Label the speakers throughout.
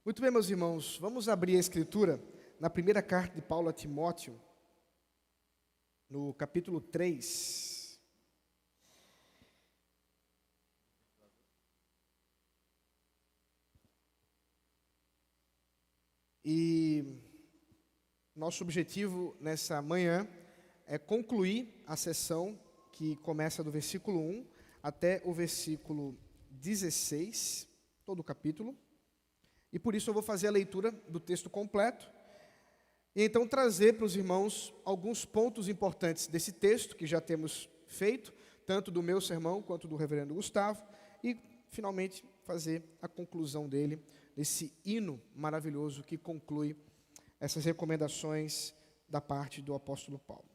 Speaker 1: Muito bem, meus irmãos, vamos abrir a Escritura na primeira carta de Paulo a Timóteo, no capítulo 3. E nosso objetivo nessa manhã é concluir a sessão que começa do versículo 1 até o versículo 16, todo o capítulo. E por isso eu vou fazer a leitura do texto completo e então trazer para os irmãos alguns pontos importantes desse texto que já temos feito, tanto do meu sermão quanto do reverendo Gustavo, e finalmente fazer a conclusão dele, desse hino maravilhoso que conclui essas recomendações da parte do apóstolo Paulo.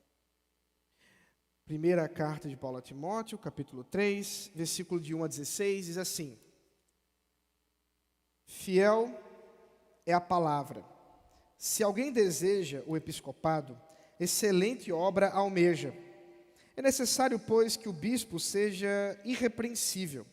Speaker 1: Primeira carta de Paulo a Timóteo, capítulo 3, versículo de 1 a 16, diz assim: Fiel é a palavra. Se alguém deseja o episcopado, excelente obra almeja. É necessário, pois, que o bispo seja irrepreensível,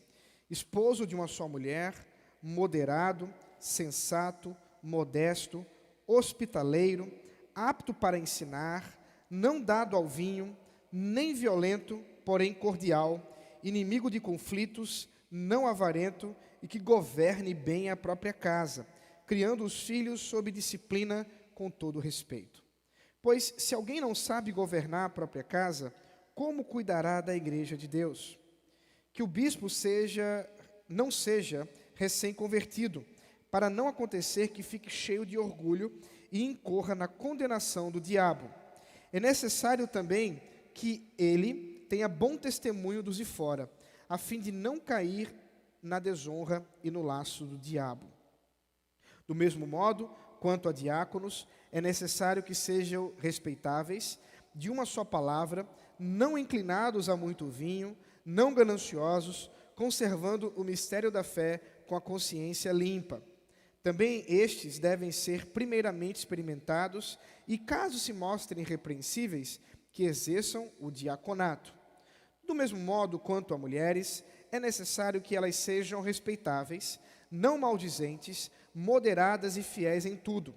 Speaker 1: esposo de uma só mulher, moderado, sensato, modesto, hospitaleiro, apto para ensinar, não dado ao vinho, nem violento, porém cordial, inimigo de conflitos, não avarento e que governe bem a própria casa, criando os filhos sob disciplina com todo respeito. Pois se alguém não sabe governar a própria casa, como cuidará da igreja de Deus? Que o bispo não seja recém-convertido, para não acontecer que fique cheio de orgulho e incorra na condenação do diabo. É necessário também que ele tenha bom testemunho dos de fora, a fim de não cair na desonra e no laço do diabo. Do mesmo modo, quanto a diáconos, é necessário que sejam respeitáveis, de uma só palavra, não inclinados a muito vinho, não gananciosos, conservando o mistério da fé com a consciência limpa. Também estes devem ser primeiramente experimentados e, caso se mostrem irrepreensíveis, que exerçam o diaconato. Do mesmo modo, quanto a mulheres, é necessário que elas sejam respeitáveis, não maldizentes, moderadas e fiéis em tudo.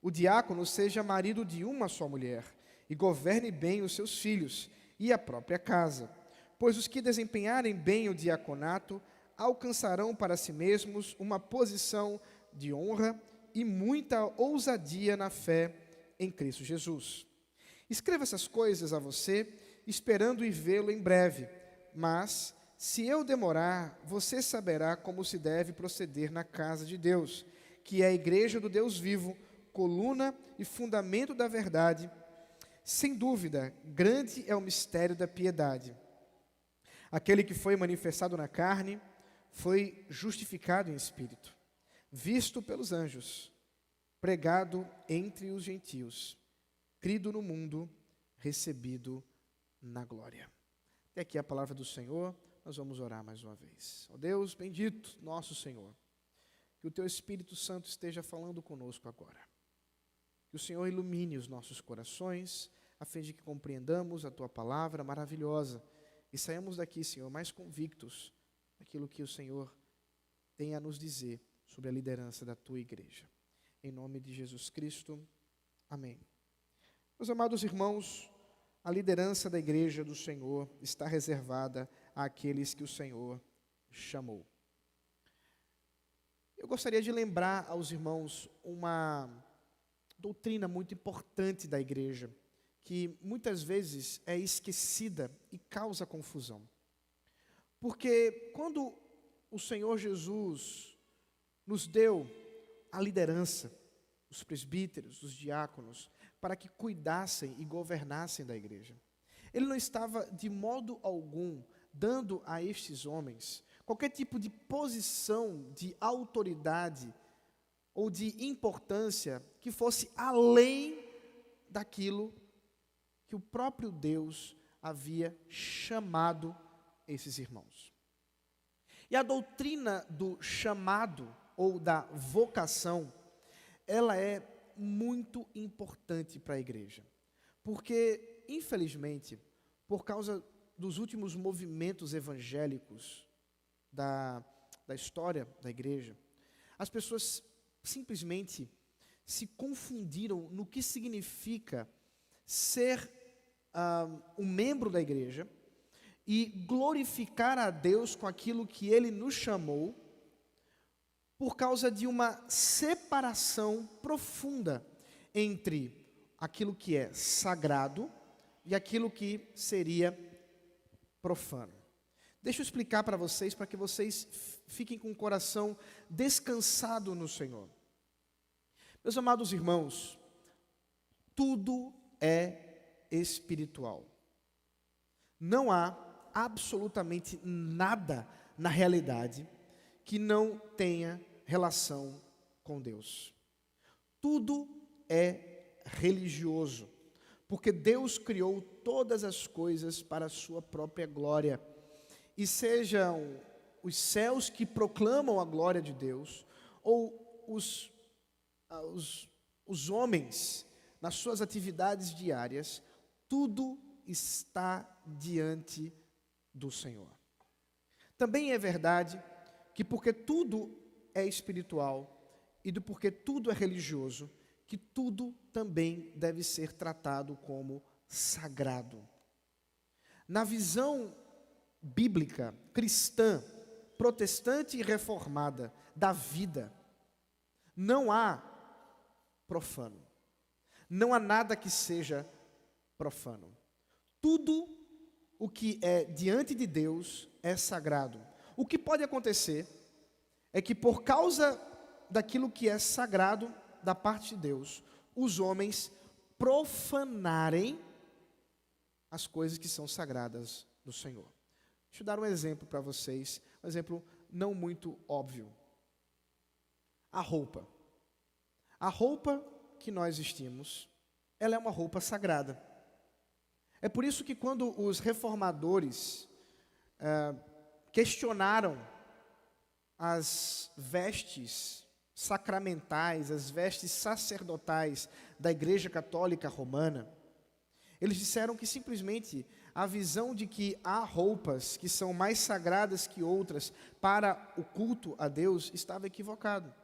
Speaker 1: O diácono seja marido de uma só mulher e governe bem os seus filhos e a própria casa. Pois os que desempenharem bem o diaconato alcançarão para si mesmos uma posição de honra e muita ousadia na fé em Cristo Jesus. Escreva essas coisas a você, esperando ir vê-lo em breve, mas, se eu demorar, você saberá como se deve proceder na casa de Deus, que é a igreja do Deus vivo, coluna e fundamento da verdade. Sem dúvida, grande é o mistério da piedade. Aquele que foi manifestado na carne, foi justificado em espírito, visto pelos anjos, pregado entre os gentios, crido no mundo, recebido na glória. Até aqui a palavra do Senhor, nós vamos orar mais uma vez. Ó Deus bendito, nosso Senhor, que o Teu Espírito Santo esteja falando conosco agora. Que o Senhor ilumine os nossos corações, a fim de que compreendamos a Tua palavra maravilhosa e saiamos daqui, Senhor, mais convictos daquilo que o Senhor tem a nos dizer sobre a liderança da Tua igreja. Em nome de Jesus Cristo, amém. Meus amados irmãos, a liderança da igreja do Senhor está reservada àqueles que o Senhor chamou. Eu gostaria de lembrar aos irmãos uma doutrina muito importante da igreja, que muitas vezes é esquecida e causa confusão. Porque quando o Senhor Jesus nos deu a liderança, os presbíteros, os diáconos, para que cuidassem e governassem da igreja, Ele não estava de modo algum dando a estes homens qualquer tipo de posição de autoridade ou de importância que fosse além daquilo que o próprio Deus havia chamado esses irmãos. E a doutrina do chamado ou da vocação, ela é muito importante para a igreja. Porque, infelizmente, por causa dos últimos movimentos evangélicos da história da igreja, as pessoas simplesmente se confundiram no que significa ser um membro da igreja e glorificar a Deus com aquilo que Ele nos chamou, por causa de uma separação profunda entre aquilo que é sagrado e aquilo que seria profano. Deixa eu explicar para vocês, para que vocês fiquem com o coração descansado no Senhor. Meus amados irmãos, tudo é espiritual. Não há absolutamente nada na realidade que não tenha relação com Deus. Tudo é religioso, porque Deus criou todas as coisas para a sua própria glória. E sejam os céus que proclamam a glória de Deus, ou os homens nas suas atividades diárias, tudo está diante do Senhor. Também é verdade que porque tudo é espiritual e porque tudo é religioso, que tudo também deve ser tratado como sagrado. Na visão bíblica, cristã, protestante e reformada da vida, não há profano. Não há nada que seja profano. Tudo o que é diante de Deus é sagrado. O que pode acontecer é que por causa daquilo que é sagrado da parte de Deus, os homens profanarem as coisas que são sagradas do Senhor. Deixa eu dar um exemplo para vocês, um exemplo não muito óbvio. A roupa. A roupa que nós vestimos, ela é uma roupa sagrada. É por isso que quando os reformadores questionaram as vestes sacramentais, as vestes sacerdotais da Igreja Católica Romana, eles disseram que simplesmente a visão de que há roupas que são mais sagradas que outras para o culto a Deus estava equivocado.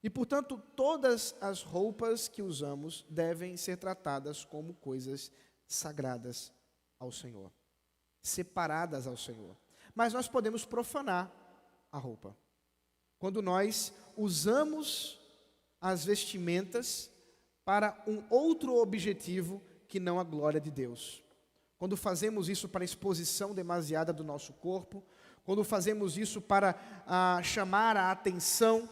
Speaker 1: E, portanto, todas as roupas que usamos devem ser tratadas como coisas sagradas ao Senhor, separadas ao Senhor. Mas nós podemos profanar a roupa. Quando nós usamos as vestimentas para um outro objetivo que não a glória de Deus. Quando fazemos isso para exposição demasiada do nosso corpo, quando fazemos isso para chamar a atenção.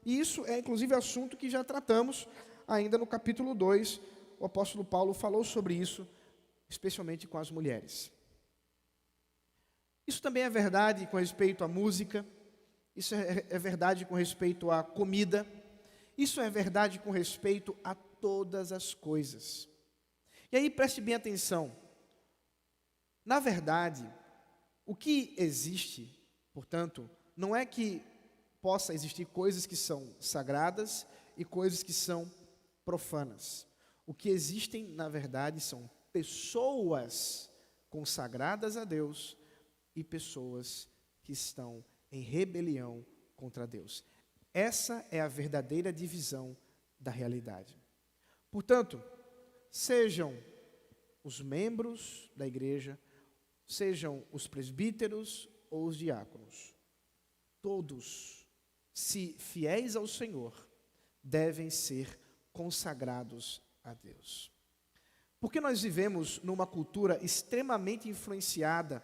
Speaker 1: E isso é inclusive assunto que já tratamos ainda no capítulo 2, o apóstolo Paulo falou sobre isso, especialmente com as mulheres. Isso também é verdade com respeito à música, isso é verdade com respeito à comida, isso é verdade com respeito a todas as coisas. E aí preste bem atenção, na verdade, o que existe, portanto, não é que possa existir coisas que são sagradas e coisas que são profanas. O que existem, na verdade, são pessoas consagradas a Deus e pessoas que estão em rebelião contra Deus. Essa é a verdadeira divisão da realidade. Portanto, sejam os membros da igreja, sejam os presbíteros ou os diáconos, todos, se fiéis ao Senhor, devem ser consagrados a Deus. Porque nós vivemos numa cultura extremamente influenciada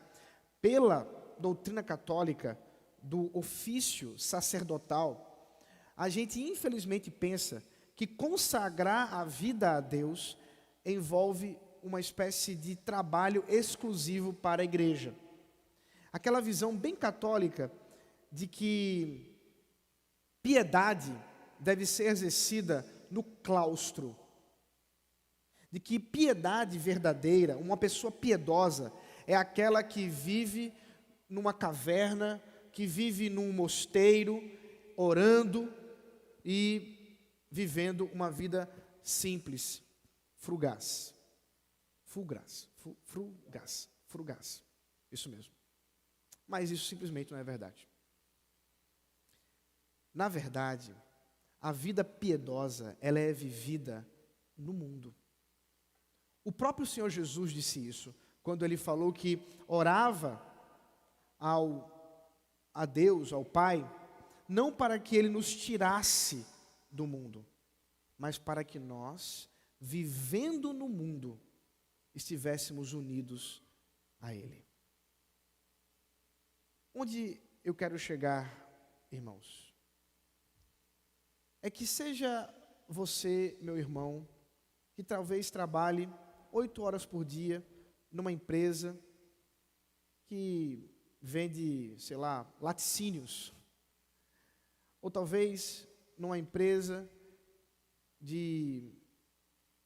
Speaker 1: pela doutrina católica do ofício sacerdotal, a gente infelizmente pensa que consagrar a vida a Deus envolve uma espécie de trabalho exclusivo para a igreja. Aquela visão bem católica de que piedade deve ser exercida no claustro, de que piedade verdadeira, uma pessoa piedosa, é aquela que vive numa caverna, que vive num mosteiro, orando e vivendo uma vida simples, frugaz. Isso mesmo. Mas isso simplesmente não é verdade. Na verdade, a vida piedosa, ela é vivida no mundo. O próprio Senhor Jesus disse isso, quando ele falou que orava a Deus, ao Pai, não para que Ele nos tirasse do mundo, mas para que nós, vivendo no mundo, estivéssemos unidos a Ele. Onde eu quero chegar, irmãos, é que seja você, meu irmão, que talvez trabalhe 8 horas por dia numa empresa que vende, sei lá, laticínios, ou talvez numa empresa de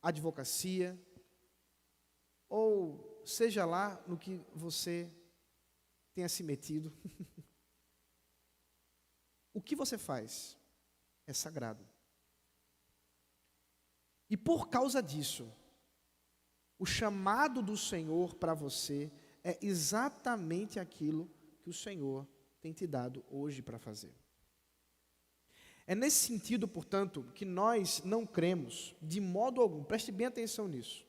Speaker 1: advocacia, ou seja lá no que você tenha se metido. O que você faz é sagrado. E por causa disso, o chamado do Senhor para você é exatamente aquilo que o Senhor tem te dado hoje para fazer. É nesse sentido, portanto, que nós não cremos, de modo algum, preste bem atenção nisso,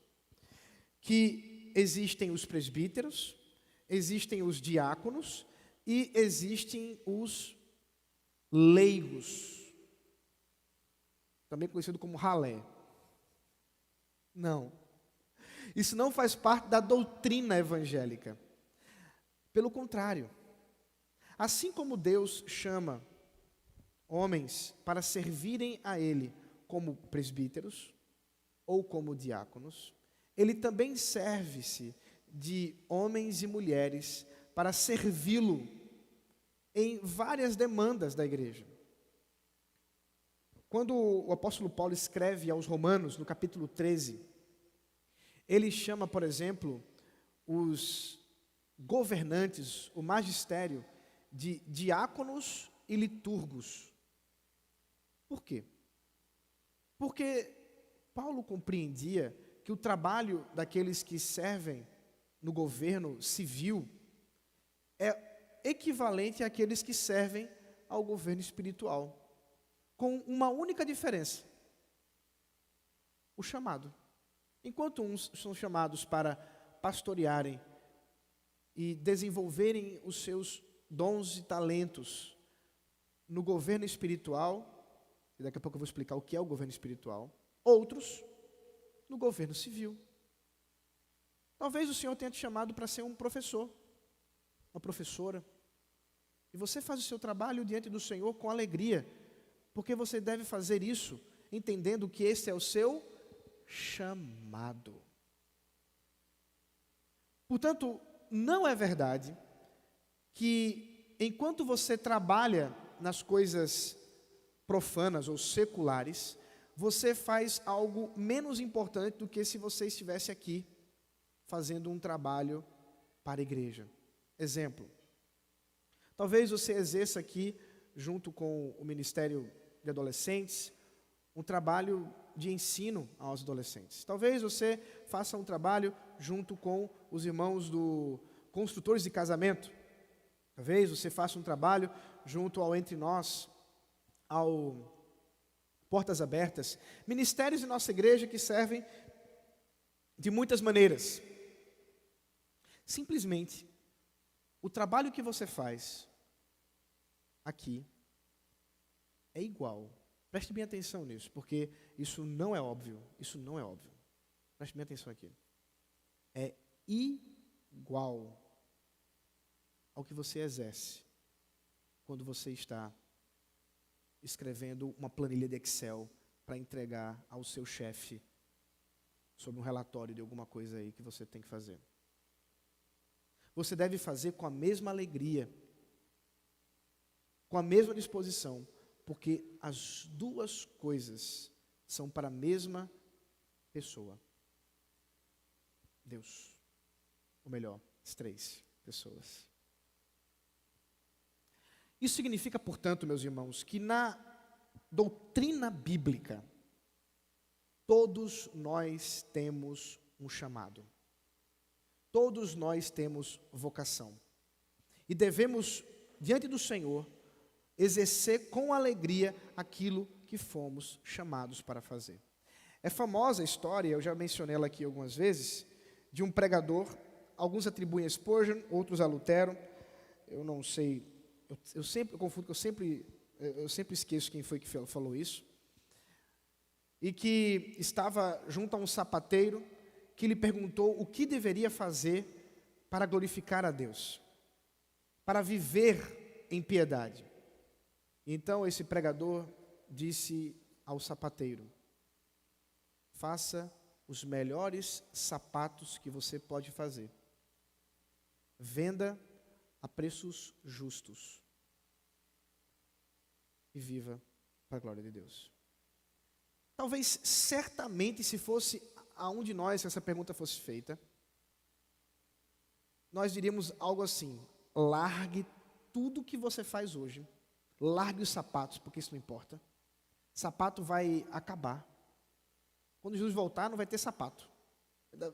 Speaker 1: que existem os presbíteros, existem os diáconos e existem os leigos, também conhecido como ralé. Não. Isso não faz parte da doutrina evangélica. Pelo contrário, assim como Deus chama homens para servirem a Ele como presbíteros ou como diáconos, Ele também serve-se de homens e mulheres para servi-lo em várias demandas da igreja. Quando o apóstolo Paulo escreve aos Romanos, no capítulo 13, ele chama, por exemplo, os governantes, o magistério, de diáconos e liturgos. Por quê? Porque Paulo compreendia que o trabalho daqueles que servem no governo civil é equivalente àqueles que servem ao governo espiritual, com uma única diferença: o chamado. Enquanto uns são chamados para pastorearem e desenvolverem os seus dons e talentos no governo espiritual, e daqui a pouco eu vou explicar o que é o governo espiritual, outros no governo civil. Talvez o Senhor tenha te chamado para ser um professor, uma professora, e você faz o seu trabalho diante do Senhor com alegria, porque você deve fazer isso entendendo que esse é o seu chamado. Portanto, não é verdade que enquanto você trabalha nas coisas profanas ou seculares, você faz algo menos importante do que se você estivesse aqui fazendo um trabalho para a igreja. Exemplo, talvez você exerça aqui, junto com o Ministério de Adolescentes, um trabalho de ensino aos adolescentes. Talvez você faça um trabalho junto com os irmãos do construtores de casamento. Talvez você faça um trabalho junto ao Entre Nós, ao Portas Abertas. Ministérios em nossa igreja que servem de muitas maneiras. Simplesmente, o trabalho que você faz aqui é igual. Preste bem atenção nisso, porque isso não é óbvio. Isso não é óbvio. Preste bem atenção aqui. É igual ao que você exerce quando você está escrevendo uma planilha de Excel para entregar ao seu chefe sobre um relatório de alguma coisa aí que você tem que fazer. Você deve fazer com a mesma alegria, com a mesma disposição, porque as duas coisas são para a mesma pessoa. Deus. Ou melhor, as 3 pessoas. Isso significa, portanto, meus irmãos, que na doutrina bíblica, todos nós temos um chamado. Todos nós temos vocação. E devemos, diante do Senhor, exercer com alegria aquilo que fomos chamados para fazer. É famosa a história, eu já mencionei ela aqui algumas vezes, de um pregador, alguns atribuem a Spurgeon, outros a Lutero, eu não sei, eu sempre confundo, eu sempre esqueço quem foi que falou isso, e que estava junto a um sapateiro, que lhe perguntou o que deveria fazer para glorificar a Deus, para viver em piedade. Então esse pregador disse ao sapateiro: faça os melhores sapatos que você pode fazer. Venda a preços justos. E viva para a glória de Deus. Talvez, certamente, se fosse a um de nós, se essa pergunta fosse feita, nós diríamos algo assim: largue tudo que você faz hoje. Largue os sapatos, porque isso não importa. Sapato vai acabar. Quando Jesus voltar, não vai ter sapato.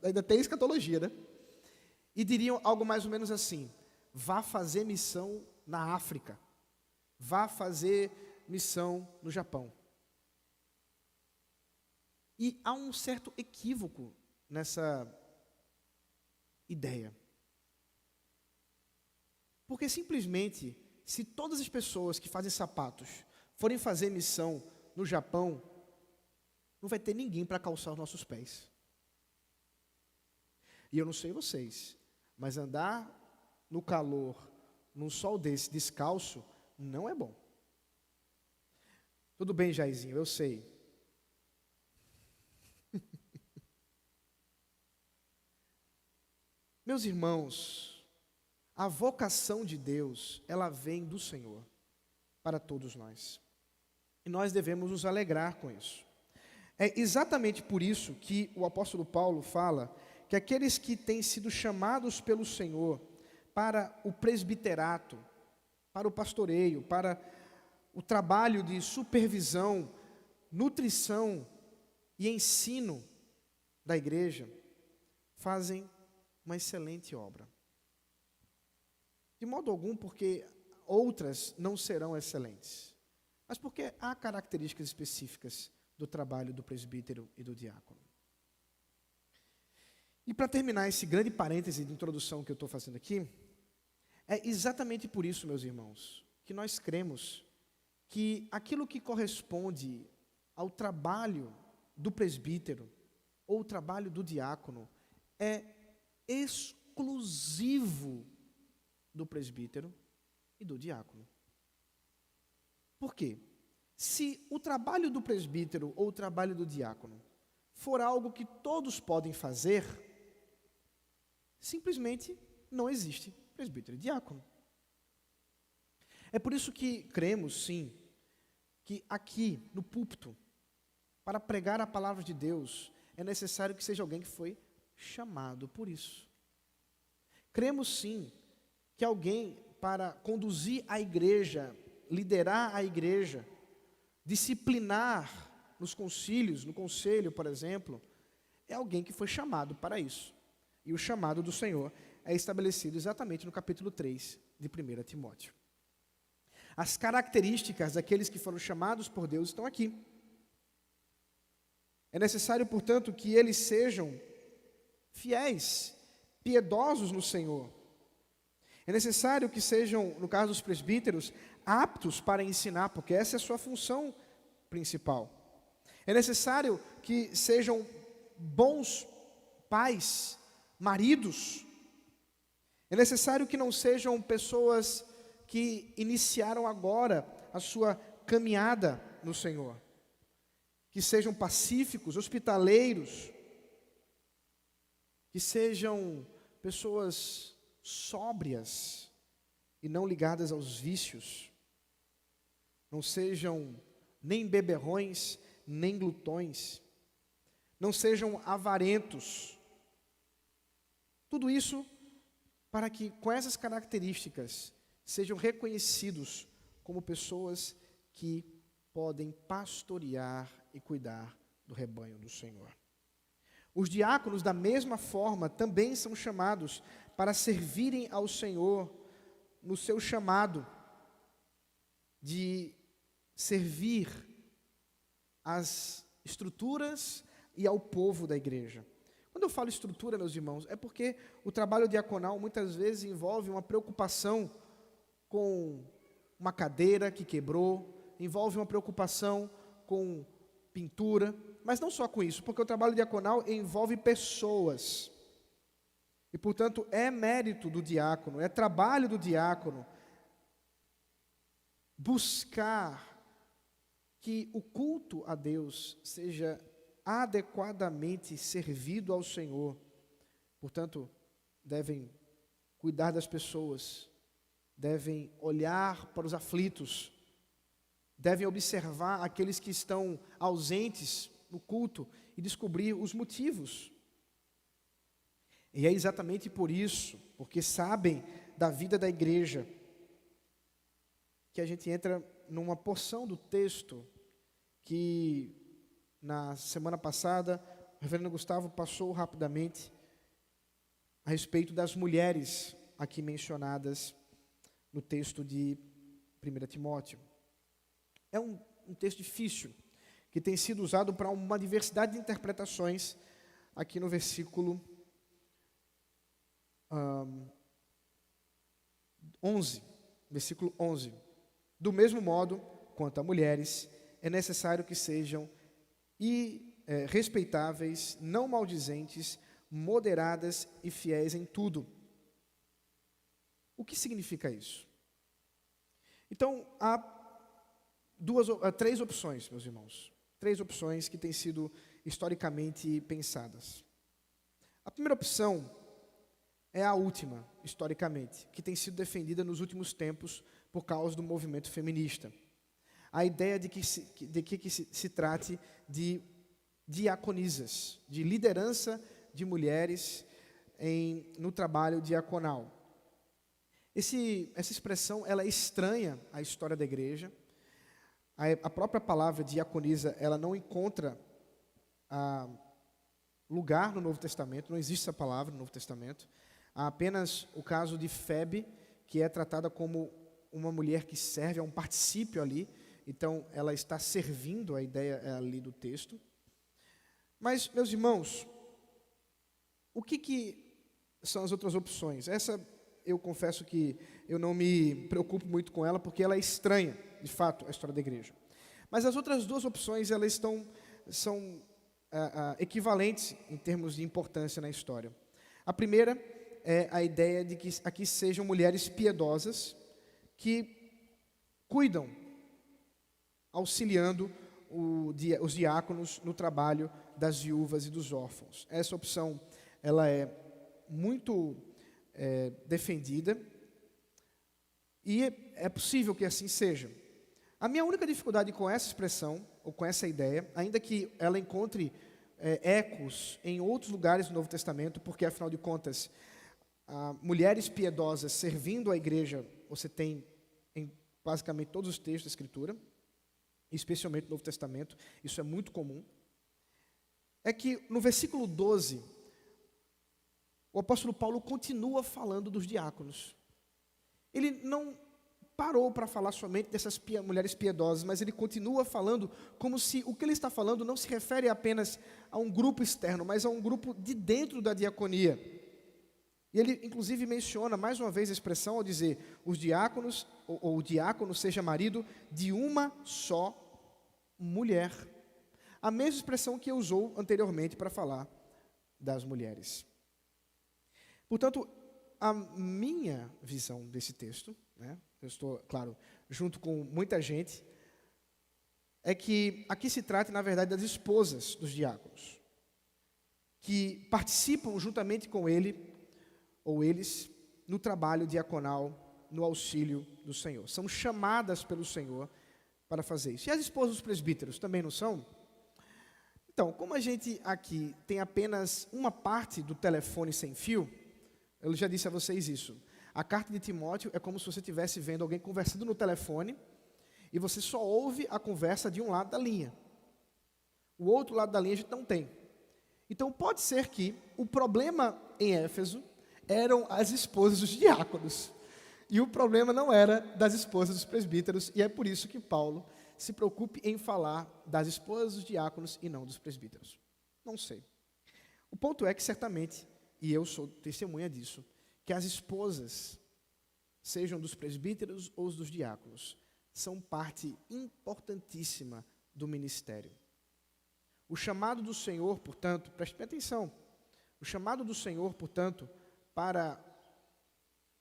Speaker 1: Ainda tem escatologia, né? E diriam algo mais ou menos assim: vá fazer missão na África. Vá fazer missão no Japão. E há um certo equívoco nessa ideia. Porque simplesmente, se todas as pessoas que fazem sapatos forem fazer missão no Japão, não vai ter ninguém para calçar os nossos pés. E eu não sei vocês, mas andar no calor, num sol desse, descalço, não é bom. Tudo bem, Jairzinho, eu sei. Meus irmãos, a vocação de Deus, ela vem do Senhor para todos nós. E nós devemos nos alegrar com isso. É exatamente por isso que o apóstolo Paulo fala que aqueles que têm sido chamados pelo Senhor para o presbiterato, para o pastoreio, para o trabalho de supervisão, nutrição e ensino da igreja, fazem uma excelente obra. De modo algum porque outras não serão excelentes, mas porque há características específicas do trabalho do presbítero e do diácono. E para terminar esse grande parêntese de introdução que eu estou fazendo aqui, é exatamente por isso, meus irmãos, que nós cremos que aquilo que corresponde ao trabalho do presbítero ou o trabalho do diácono é exclusivo do presbítero e do diácono. Por quê? Se o trabalho do presbítero ou o trabalho do diácono for algo que todos podem fazer, simplesmente não existe presbítero e diácono. É por isso que cremos, sim, que aqui no púlpito, para pregar a palavra de Deus, é necessário que seja alguém que foi chamado por isso. Cremos, sim, que alguém para conduzir a igreja, liderar a igreja, disciplinar nos concílios, no conselho, por exemplo, é alguém que foi chamado para isso. E o chamado do Senhor é estabelecido exatamente no capítulo 3 de 1 Timóteo. As características daqueles que foram chamados por Deus estão aqui. É necessário, portanto, que eles sejam fiéis, piedosos no Senhor. É necessário que sejam, no caso dos presbíteros, aptos para ensinar, porque essa é a sua função principal. É necessário que sejam bons pais, maridos. É necessário que não sejam pessoas que iniciaram agora a sua caminhada no Senhor. Que sejam pacíficos, hospitaleiros. Que sejam pessoas sóbrias e não ligadas aos vícios. Não sejam nem beberrões, nem glutões. Não sejam avarentos. Tudo isso para que, com essas características, sejam reconhecidos como pessoas que podem pastorear e cuidar do rebanho do Senhor. Os diáconos, da mesma forma, também são chamados para servirem ao Senhor no seu chamado de servir às estruturas e ao povo da igreja. Quando eu falo estrutura, meus irmãos, é porque o trabalho diaconal muitas vezes envolve uma preocupação com uma cadeira que quebrou, envolve uma preocupação com pintura, mas não só com isso, porque o trabalho diaconal envolve pessoas. E, portanto, é mérito do diácono, é trabalho do diácono buscar que o culto a Deus seja adequadamente servido ao Senhor. Portanto, devem cuidar das pessoas, devem olhar para os aflitos, devem observar aqueles que estão ausentes no culto e descobrir os motivos. E é exatamente por isso, porque sabem da vida da igreja, que a gente entra numa porção do texto que na semana passada o reverendo Gustavo passou rapidamente a respeito das mulheres aqui mencionadas no texto de 1 Timóteo. É um texto difícil, que tem sido usado para uma diversidade de interpretações aqui no versículo 11, versículo 11. Do mesmo modo, quanto a mulheres, é necessário que sejam respeitáveis, não maldizentes, moderadas e fiéis em tudo. O que significa isso? Então, há três opções, meus irmãos. Três opções que têm sido historicamente pensadas. A primeira opção é a última, historicamente, que tem sido defendida nos últimos tempos por causa do movimento feminista. A ideia de que se trate de diaconisas, de liderança de mulheres no trabalho diaconal. Essa expressão ela é estranha à história da igreja. A própria palavra diaconisa ela não encontra lugar no Novo Testamento, não existe essa palavra no Novo Testamento. Há apenas o caso de Febe, que é tratada como uma mulher que serve, é um particípio ali, então ela está servindo, a ideia é ali do texto. Mas, meus irmãos, o que são as outras opções? Essa, eu confesso que eu não me preocupo muito com ela, porque ela é estranha, de fato, à história da igreja. Mas as outras duas opções, elas são equivalentes em termos de importância na história. A primeira é a ideia de que aqui sejam mulheres piedosas, que cuidam, auxiliando os diáconos no trabalho das viúvas e dos órfãos. Essa opção ela é muito defendida e é possível que assim seja. A minha única dificuldade com essa expressão, ou com essa ideia, ainda que ela encontre ecos em outros lugares do Novo Testamento, porque afinal de contas, mulheres piedosas servindo a igreja, você tem em basicamente todos os textos da Escritura, especialmente no Novo Testamento, isso é muito comum, é que no versículo 12, o apóstolo Paulo continua falando dos diáconos. Ele não parou para falar somente dessas mulheres piedosas, mas ele continua falando como se o que ele está falando não se refere apenas a um grupo externo, mas a um grupo de dentro da diaconia. E ele, inclusive, menciona mais uma vez a expressão ao dizer, os diáconos, ou o diácono seja marido de uma só mulher. A mesma expressão que usou anteriormente para falar das mulheres. Portanto, a minha visão desse texto, eu estou, claro, junto com muita gente, é que aqui se trata, na verdade, das esposas dos diáconos, que participam juntamente com ele, ou eles, no trabalho diaconal, no auxílio do Senhor. São chamadas pelo Senhor para fazer isso. E as esposas dos presbíteros também não são? Então, como a gente aqui tem apenas uma parte do telefone sem fio, eu já disse a vocês isso. A carta de Timóteo é como se você estivesse vendo alguém conversando no telefone e você só ouve a conversa de um lado da linha. O outro lado da linha a gente não tem. Então, pode ser que o problema em Éfeso eram as esposas dos diáconos. E o problema não era das esposas dos presbíteros, e é por isso que Paulo se preocupe em falar das esposas dos diáconos e não dos presbíteros. Não sei. O ponto é que certamente, e eu sou testemunha disso, que as esposas, sejam dos presbíteros ou dos diáconos, são parte importantíssima do ministério. O chamado do Senhor, portanto, preste atenção, o chamado do Senhor, portanto, para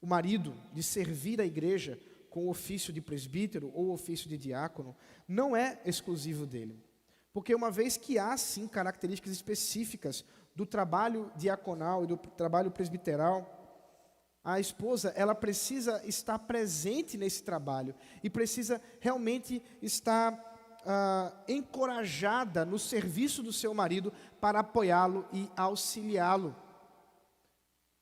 Speaker 1: o marido de servir a igreja com o ofício de presbítero ou ofício de diácono, não é exclusivo dele. Porque uma vez que há, sim, características específicas do trabalho diaconal e do trabalho presbiteral, a esposa, ela precisa estar presente nesse trabalho e precisa realmente estar encorajada no serviço do seu marido para apoiá-lo e auxiliá-lo.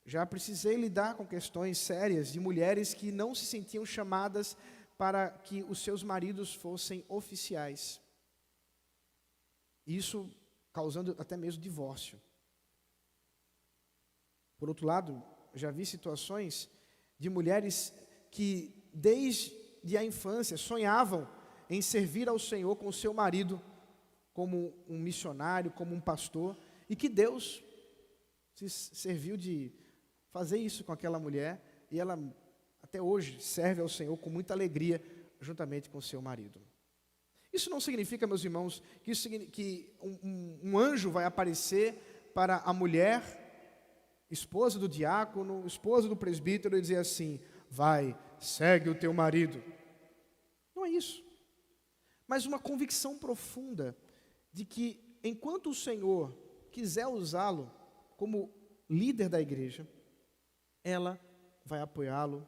Speaker 1: Já precisei lidar com questões sérias de mulheres que não se sentiam chamadas para que os seus maridos fossem oficiais. Isso causando até mesmo divórcio. Por outro lado, já vi situações de mulheres que desde a infância sonhavam em servir ao Senhor com o seu marido como um missionário, como um pastor, e que Deus se serviu de fazer isso com aquela mulher, e ela até hoje serve ao Senhor com muita alegria, juntamente com o seu marido. Isso não significa, meus irmãos, que um anjo vai aparecer para a mulher, esposa do diácono, esposa do presbítero, e dizer assim: vai, segue o teu marido. Não é isso. Mas uma convicção profunda de que, enquanto o Senhor quiser usá-lo como líder da igreja, ela vai apoiá-lo,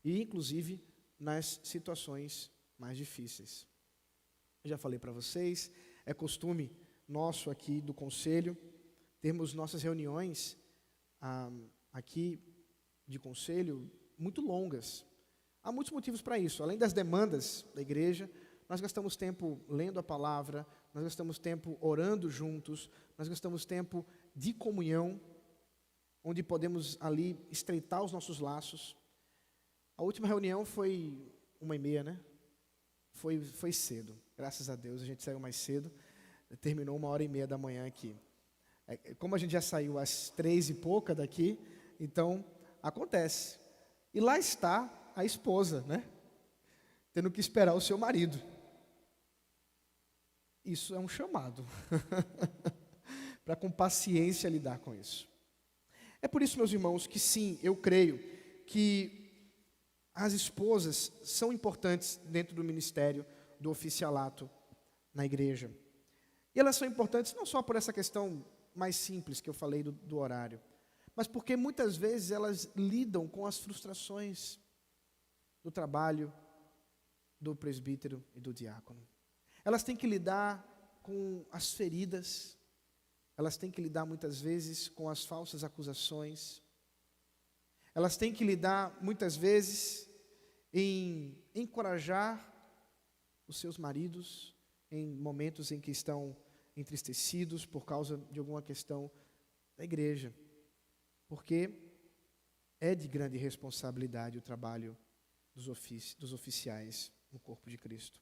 Speaker 1: e inclusive nas situações mais difíceis. Eu já falei para vocês, é costume nosso aqui do conselho, termos nossas reuniões aqui de conselho muito longas. Há muitos motivos para isso. Além das demandas da igreja, nós gastamos tempo lendo a palavra, nós gastamos tempo orando juntos, nós gastamos tempo de comunhão, onde podemos ali estreitar os nossos laços. A última reunião foi 1h30, né? Foi cedo, graças a Deus, a gente saiu mais cedo, terminou 1h30 da manhã aqui. Como a gente já saiu às 3 e pouca daqui, então acontece. E lá está a esposa, né? Tendo que esperar o seu marido. Isso é um chamado para com paciência lidar com isso. É por isso, meus irmãos, que sim, eu creio que as esposas são importantes dentro do ministério do oficialato na igreja. E elas são importantes não só por essa questão mais simples que eu falei do horário, mas porque muitas vezes elas lidam com as frustrações do trabalho do presbítero e do diácono. Elas têm que lidar com as feridas, elas têm que lidar muitas vezes com as falsas acusações, elas têm que lidar muitas vezes em encorajar os seus maridos em momentos em que estão entristecidos por causa de alguma questão da igreja, porque é de grande responsabilidade o trabalho dos oficiais no corpo de Cristo.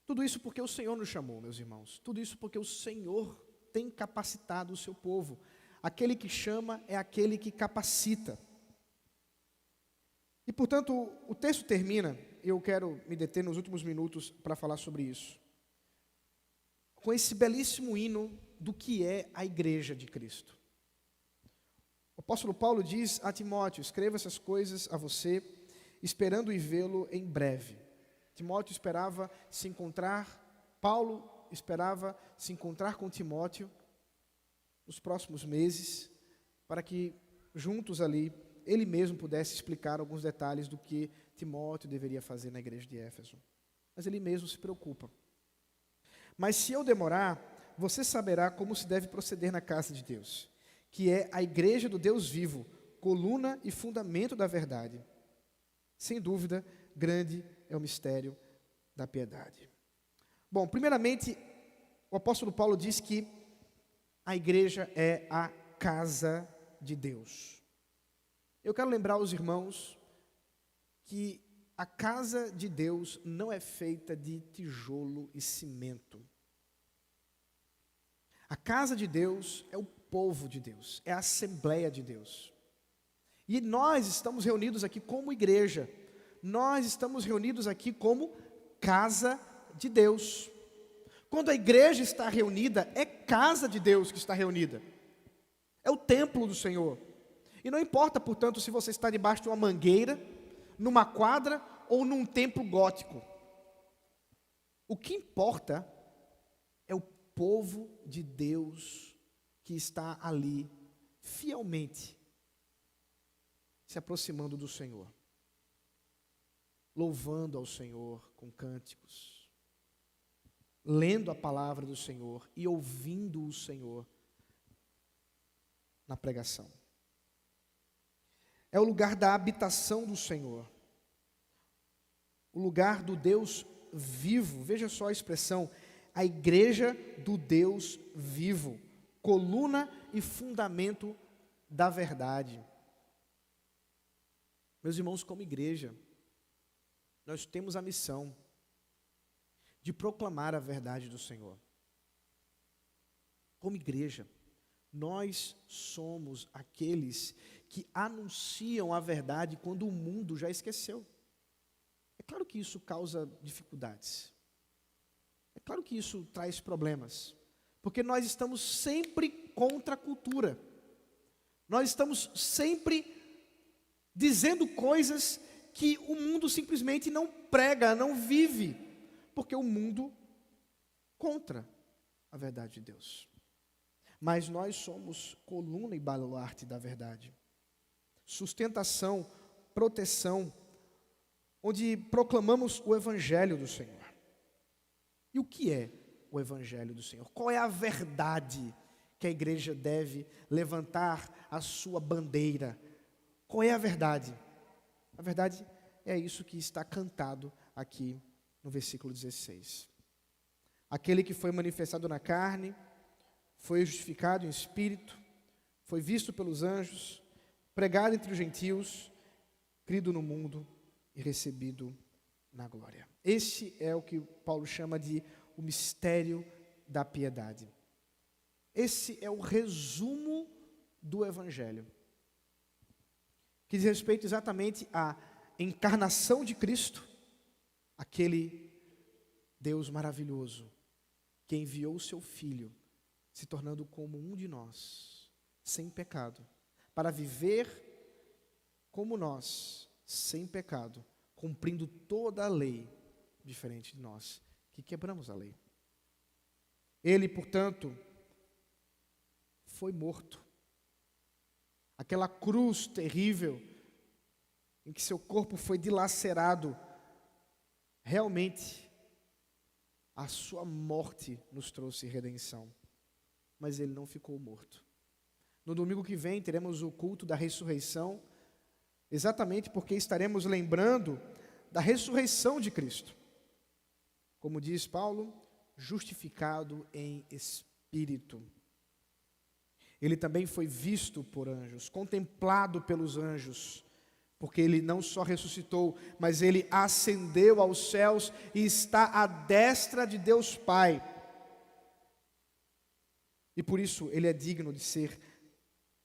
Speaker 1: Tudo isso porque o Senhor nos chamou, meus irmãos. Tudo isso porque o Senhor tem capacitado o seu povo. Aquele que chama é aquele que capacita. E, portanto, o texto termina, e eu quero me deter nos últimos minutos para falar sobre isso, com esse belíssimo hino do que é a igreja de Cristo. O apóstolo Paulo diz a Timóteo: escreva essas coisas a você, esperando e vê-lo em breve. Timóteo esperava se encontrar, Paulo esperava se encontrar com Timóteo nos próximos meses, para que juntos ali, ele mesmo pudesse explicar alguns detalhes do que Timóteo deveria fazer na igreja de Éfeso. Mas ele mesmo se preocupa. Mas se eu demorar, você saberá como se deve proceder na casa de Deus, que é a igreja do Deus vivo, coluna e fundamento da verdade. Sem dúvida, grande é o mistério da piedade. Bom, primeiramente, o apóstolo Paulo diz que a igreja é a casa de Deus. Eu quero lembrar aos irmãos que a casa de Deus não é feita de tijolo e cimento. A casa de Deus é o povo de Deus, é a Assembleia de Deus. E nós estamos reunidos aqui como igreja, nós estamos reunidos aqui como casa de Deus. Quando a igreja está reunida, é casa de Deus que está reunida, é o templo do Senhor. E não importa, portanto, se você está debaixo de uma mangueira, numa quadra ou num templo gótico. O que importa é o povo de Deus que está ali, fielmente, se aproximando do Senhor, louvando ao Senhor com cânticos, lendo a palavra do Senhor e ouvindo o Senhor na pregação. É o lugar da habitação do Senhor, o lugar do Deus vivo. Veja só a expressão, a igreja do Deus vivo, coluna e fundamento da verdade. Meus irmãos, como igreja, nós temos a missão de proclamar a verdade do Senhor. Como igreja, nós somos aqueles que anunciam a verdade quando o mundo já esqueceu. É claro que isso causa dificuldades. É claro que isso traz problemas. Porque nós estamos sempre contra a cultura. Nós estamos sempre dizendo coisas que o mundo simplesmente não prega, não vive. Porque o mundo contra a verdade de Deus. Mas nós somos coluna e baluarte da verdade. Sustentação, proteção, onde proclamamos o Evangelho do Senhor. E o que é o Evangelho do Senhor? Qual é a verdade que a igreja deve levantar a sua bandeira? Qual é a verdade? A verdade é isso que está cantado aqui no versículo 16. Aquele que foi manifestado na carne, foi justificado em espírito, foi visto pelos anjos, pregado entre os gentios, crido no mundo e recebido na glória. Este é o que Paulo chama de o mistério da piedade. Esse é o resumo do Evangelho, que diz respeito exatamente à encarnação de Cristo, aquele Deus maravilhoso, que enviou o seu Filho, se tornando como um de nós, sem pecado, para viver como nós, sem pecado, cumprindo toda a lei, diferente de nós, que quebramos a lei. Ele, portanto, foi morto. Aquela cruz terrível, em que seu corpo foi dilacerado, realmente, a sua morte nos trouxe redenção. Mas ele não ficou morto. No domingo que vem teremos o culto da ressurreição, exatamente porque estaremos lembrando da ressurreição de Cristo. Como diz Paulo, justificado em espírito. Ele também foi visto por anjos, contemplado pelos anjos, porque ele não só ressuscitou, mas ele ascendeu aos céus e está à destra de Deus Pai. E por isso ele é digno de ser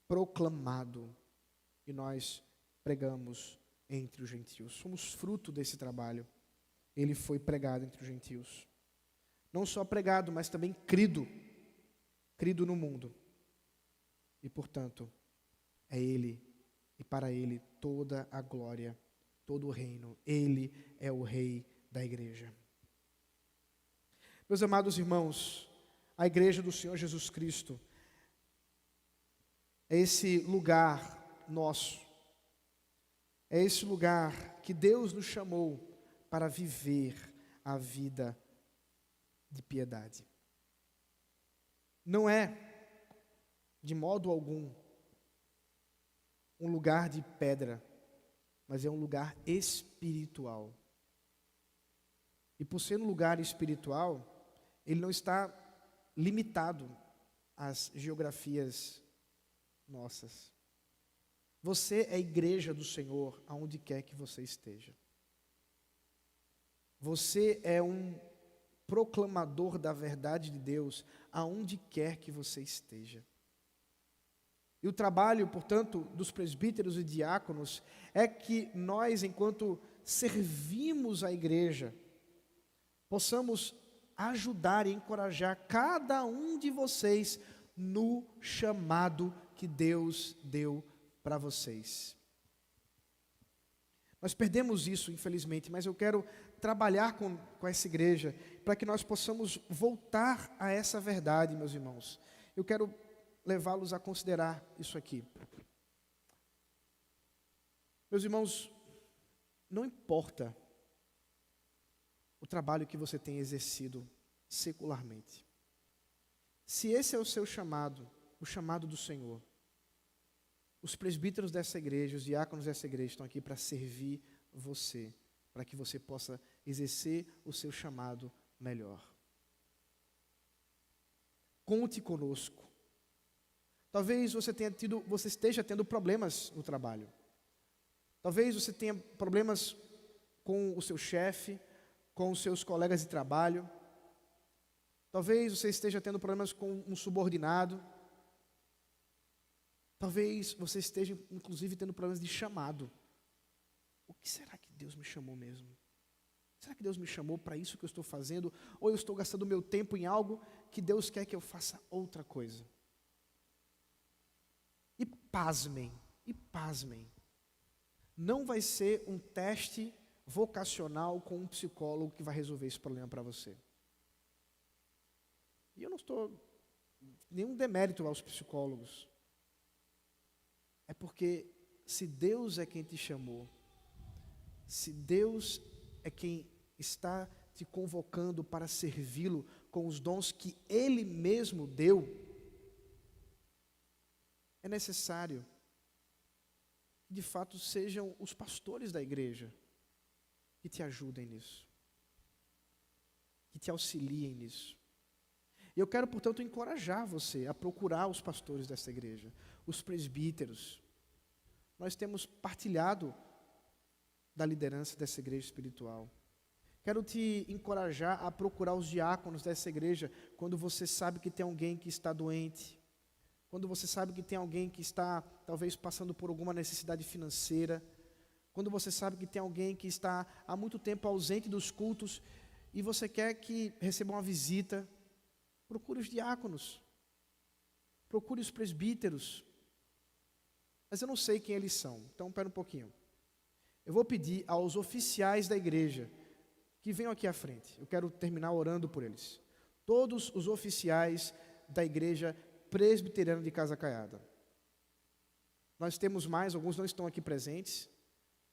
Speaker 1: proclamado. E nós pregamos entre os gentios. Somos fruto desse trabalho. Ele foi pregado entre os gentios. Não só pregado, mas também crido. Crido no mundo. E portanto, é Ele e para Ele toda a glória, todo o reino. Ele é o Rei da igreja. Meus amados irmãos, a igreja do Senhor Jesus Cristo é esse lugar nosso, é esse lugar que Deus nos chamou para viver a vida de piedade. Não é, de modo algum, um lugar de pedra, mas é um lugar espiritual. E por ser um lugar espiritual, ele não está limitado às geografias nossas. Você é a igreja do Senhor, aonde quer que você esteja. Você é um proclamador da verdade de Deus aonde quer que você esteja. E o trabalho, portanto, dos presbíteros e diáconos é que nós, enquanto servimos a igreja, possamos ajudar e encorajar cada um de vocês no chamado que Deus deu para vocês. Nós perdemos isso, infelizmente, mas eu quero trabalhar com essa igreja para que nós possamos voltar a essa verdade, meus irmãos. Eu quero levá-los a considerar isso aqui. Meus irmãos, não importa o trabalho que você tem exercido secularmente. Se esse é o seu chamado, o chamado do Senhor, os presbíteros dessa igreja, os diáconos dessa igreja estão aqui para servir você, para que você possa exercer o seu chamado melhor. Conte conosco. Talvez você esteja tendo problemas no trabalho. Talvez você tenha problemas com o seu chefe, com os seus colegas de trabalho. Talvez você esteja tendo problemas com um subordinado. Talvez você esteja, inclusive, tendo problemas de chamado. O que será que Deus me chamou mesmo? Será que Deus me chamou para isso que eu estou fazendo? Ou eu estou gastando meu tempo em algo que Deus quer que eu faça outra coisa? E pasmem, não vai ser um teste vocacional com um psicólogo que vai resolver esse problema para você. E eu não estou nenhum demérito aos psicólogos. É porque se Deus é quem te chamou, se Deus é quem está te convocando para servi-lo com os dons que Ele mesmo deu, é necessário que de fato sejam os pastores da igreja que te ajudem nisso, que te auxiliem nisso. E eu quero, portanto, encorajar você a procurar os pastores dessa igreja, os presbíteros. Nós temos partilhado da liderança dessa igreja espiritual. Quero te encorajar a procurar os diáconos dessa igreja quando você sabe que tem alguém que está doente, quando você sabe que tem alguém que está, talvez, passando por alguma necessidade financeira, quando você sabe que tem alguém que está há muito tempo ausente dos cultos e você quer que receba uma visita, procure os diáconos, procure os presbíteros. Mas eu não sei quem eles são, então espera um pouquinho. Eu vou pedir aos oficiais da igreja que venham aqui à frente. Eu quero terminar orando por eles. Todos os oficiais da igreja presbiteriana de Casa Caiada. Nós temos mais, alguns não estão aqui presentes,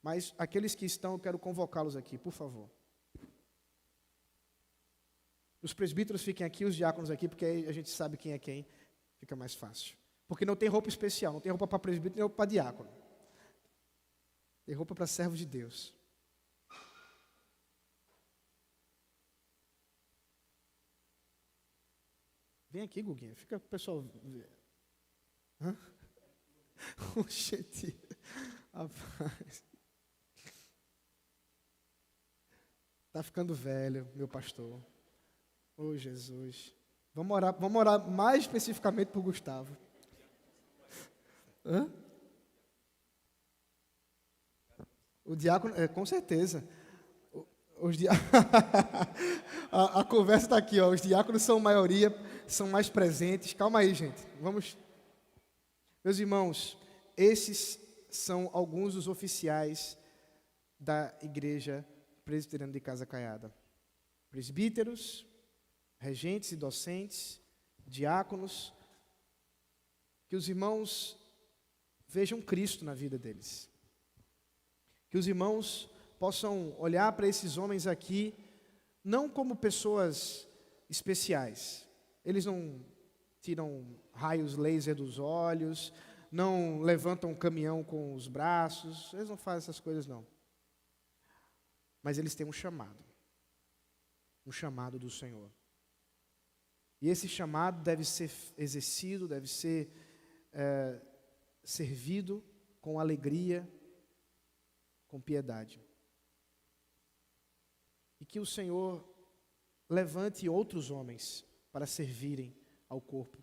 Speaker 1: mas aqueles que estão, eu quero convocá-los aqui, por favor. Os presbíteros fiquem aqui, os diáconos aqui, porque aí a gente sabe quem é quem, fica mais fácil. Porque não tem roupa especial, não tem roupa para presbítero, nem roupa para diácono. Tem roupa para servos de Deus. Vem aqui, Guguinha, fica o pessoal. Hã? Gente, rapaz. Está ficando velho, meu pastor. Oh, Jesus. Vamos orar mais especificamente por Gustavo. Hã? O diácono, com certeza. A conversa está aqui, ó. Os diáconos são maioria, são mais presentes. Calma aí, gente. Vamos. Meus irmãos, esses são alguns dos oficiais da igreja presbiteriana de Casa Caiada. Presbíteros, regentes e docentes, diáconos. Que os irmãos vejam Cristo na vida deles. Que os irmãos possam olhar para esses homens aqui, não como pessoas especiais. Eles não tiram raios laser dos olhos, não levantam um caminhão com os braços, eles não fazem essas coisas não. Mas eles têm um chamado do Senhor. E esse chamado deve ser exercido, deve ser servido com alegria, com piedade. e que o Senhor levante outros homens para servirem ao corpo.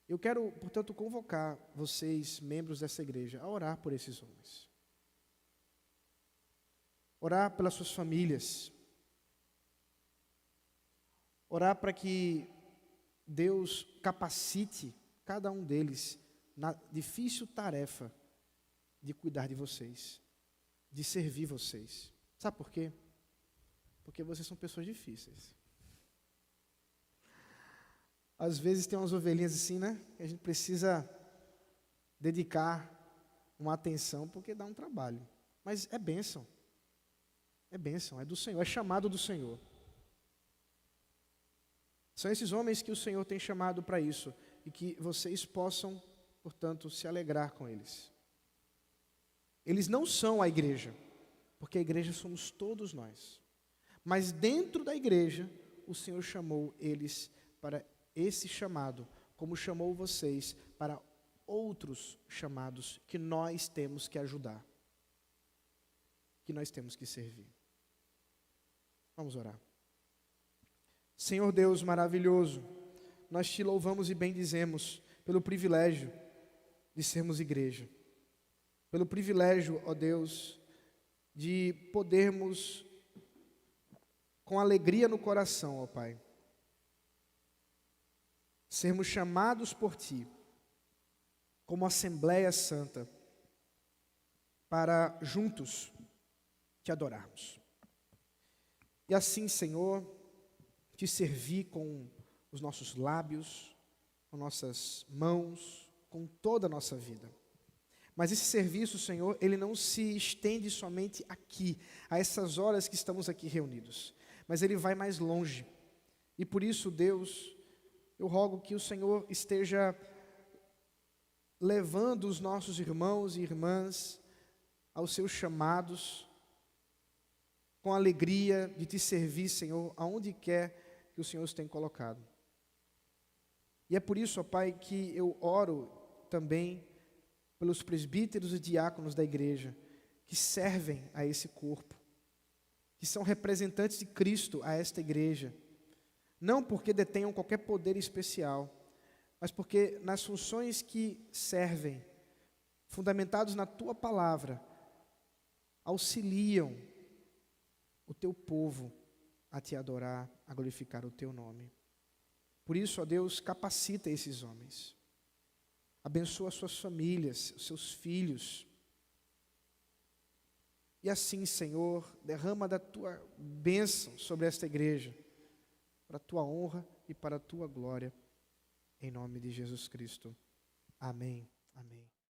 Speaker 1: Eu quero, portanto, convocar vocês, membros dessa igreja, a orar por esses homens. Orar pelas suas famílias. Orar para que Deus capacite cada um deles na difícil tarefa de cuidar de vocês, de servir vocês. Sabe por quê? Porque vocês são pessoas difíceis. Às vezes tem umas ovelhinhas assim, né? Que a gente precisa dedicar uma atenção porque dá um trabalho. Mas é bênção. É bênção, é do Senhor, é chamado do Senhor. São esses homens que o Senhor tem chamado para isso. E que vocês possam, portanto, se alegrar com eles. Eles não são a igreja, porque a igreja somos todos nós. Mas dentro da igreja, o Senhor chamou eles para esse chamado, como chamou vocês para outros chamados que nós temos que ajudar, que nós temos que servir. Vamos orar. Senhor Deus maravilhoso, nós te louvamos e bendizemos pelo privilégio de sermos igreja, pelo privilégio, ó Deus, de podermos, com alegria no coração, ó Pai, sermos chamados por Ti, como Assembleia Santa, para juntos Te adorarmos. E assim, Senhor, Te servir com os nossos lábios, com nossas mãos, com toda a nossa vida. Mas esse serviço, Senhor, ele não se estende somente aqui, a essas horas que estamos aqui reunidos, mas ele vai mais longe. E por isso, Deus, eu rogo que o Senhor esteja levando os nossos irmãos e irmãs aos seus chamados, com alegria de Te servir, Senhor, aonde quer que o Senhor os tenha colocado. E é por isso, ó Pai, que eu oro também pelos presbíteros e diáconos da igreja, que servem a esse corpo, que são representantes de Cristo a esta igreja, não porque detenham qualquer poder especial, mas porque nas funções que servem, fundamentados na Tua palavra, auxiliam o Teu povo a Te adorar, a glorificar o Teu nome. Por isso, ó Deus, capacita esses homens, abençoa suas famílias, seus filhos, e assim, Senhor, derrama da Tua bênção sobre esta igreja, para a Tua honra e para a Tua glória, em nome de Jesus Cristo. Amém. Amém.